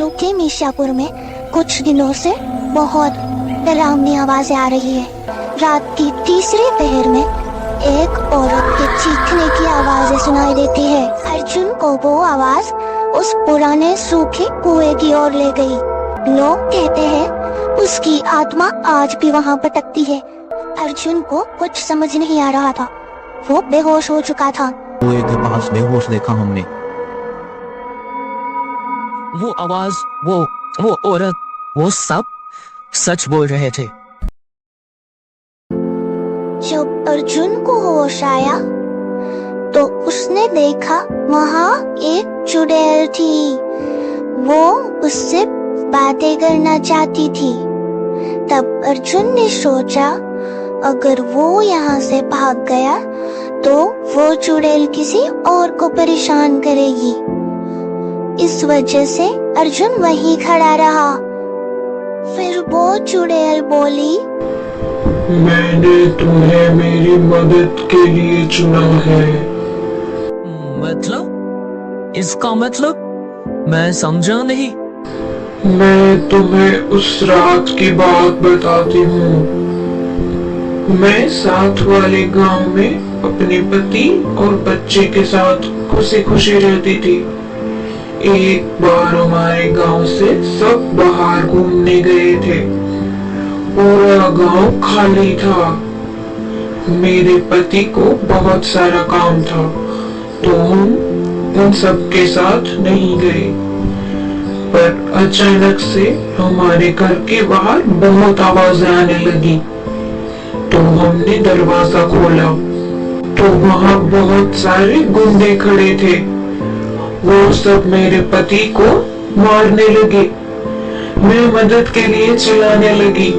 शहरों के मिर्जापुर में कुछ दिनों से बहुत डरावनी आवाजें आ रही है। रात की तीसरे पहर में एक औरत के चीखने की आवाजें सुनाई देती है। अर्जुन को वो आवाज उस पुराने सूखे कुएं की ओर ले गई। लोग कहते हैं उसकी आत्मा आज भी वहाँ भटकती है। अर्जुन को कुछ समझ नहीं आ रहा था, वो बेहोश हो चुका था। कुएं के पास बेहोश देखा हमने। वो आवाज, वो औरत, वो सब सच बोल रहे थे। जब अर्जुन को होश आया तो उसने देखा वहाँ एक चुड़ैल थी। वो उससे बातें करना चाहती थी। तब अर्जुन ने सोचा अगर वो यहाँ से भाग गया तो वो चुड़ैल किसी और को परेशान करेगी। इस वजह से अर्जुन वहीं खड़ा रहा। फिर वो चुड़ैल बोली, मैंने तुम्हें मेरी मदद के लिए चुना है। मतलब? इसका मतलब मैं समझा नहीं। मैं तुम्हें उस रात की बात बताती हूँ। मैं साथ वाले गांव में अपने पति और बच्चे के साथ खुशी खुशी रहती थी। एक बार हमारे गांव से सब बाहर घूमने गए थे। पूरा गांव खाली था। मेरे पति को बहुत सारा काम था तो हम उन सब के साथ नहीं गए। पर अचानक से हमारे घर के बाहर बहुत आवाजें आने लगी तो हमने दरवाजा खोला तो वहाँ बहुत सारे गुंडे खड़े थे। वो सब मेरे पति को मारने लगे। मैं मदद के लिए चिल्लाने लगी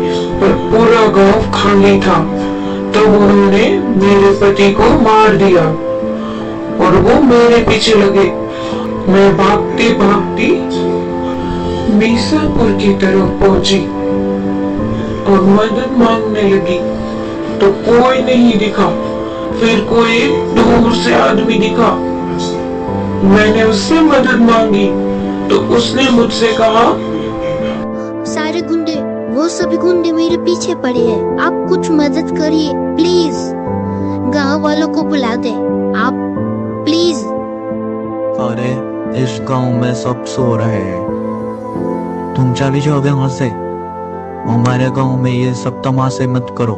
पर पूरा गांव खाली था। तब उन्होंने मेरे पति को मार दिया और वो मेरे पीछे लगे। मैं भागती भागती मिर्जापुर की तरफ पहुंची और मदद मांगने लगी तो कोई नहीं दिखा। फिर कोई दूर से आदमी दिखा। मैंने उससे मदद मांगी तो उसने मुझसे कहा, सारे गुंडे, वो सभी गुंडे मेरे पीछे पड़े हैं। आप कुछ मदद करिए प्लीज। गांव वालों को बुला दे आप प्लीज। अरे इस गांव में सब सो रहे हैं, तुम चली जाओ यहाँ से। हमारे गांव में ये सब तमाशे मत करो,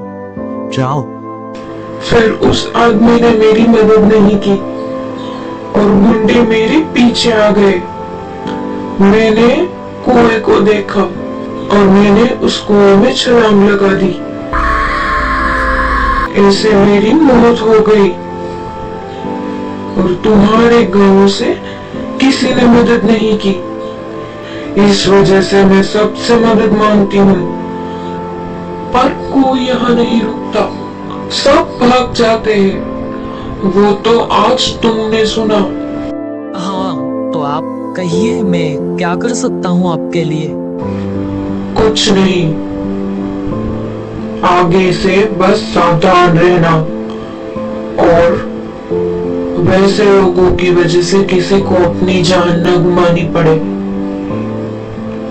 जाओ। फिर उस आदमी ने मेरी मदद नहीं की और गुंडे मेरे पीछे आ गए। मैंने कुएं को देखा और मैंने उस कुएं में छलांग लगा दी। ऐसे मेरी मौत हो गई और तुम्हारे गांव से किसी ने मदद नहीं की। इस वजह से मैं सबसे मदद मांगती हूँ पर कोई यहाँ नहीं रुकता, सब भाग जाते हैं। वो तो आज तुमने सुना। हाँ, तो आप कहिए, मैं क्या कर सकता हूँ आपके लिए? कुछ नहीं, आगे से बस सावधान रहना और वैसे लोगों की वजह से किसी को अपनी जान न गंवानी पड़े,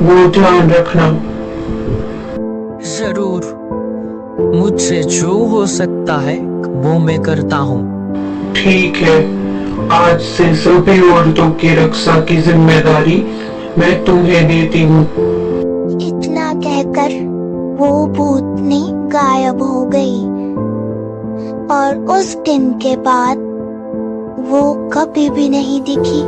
वो ध्यान रखना। जरूर, मुझसे जो हो सकता है वो मैं करता हूँ। ठीक है, आज से सभी औरतों की रक्षा की जिम्मेदारी मैं तुम्हें देती हूँ। इतना कहकर वो भूतनी गायब हो गई और उस दिन के बाद वो कभी भी नहीं दिखी।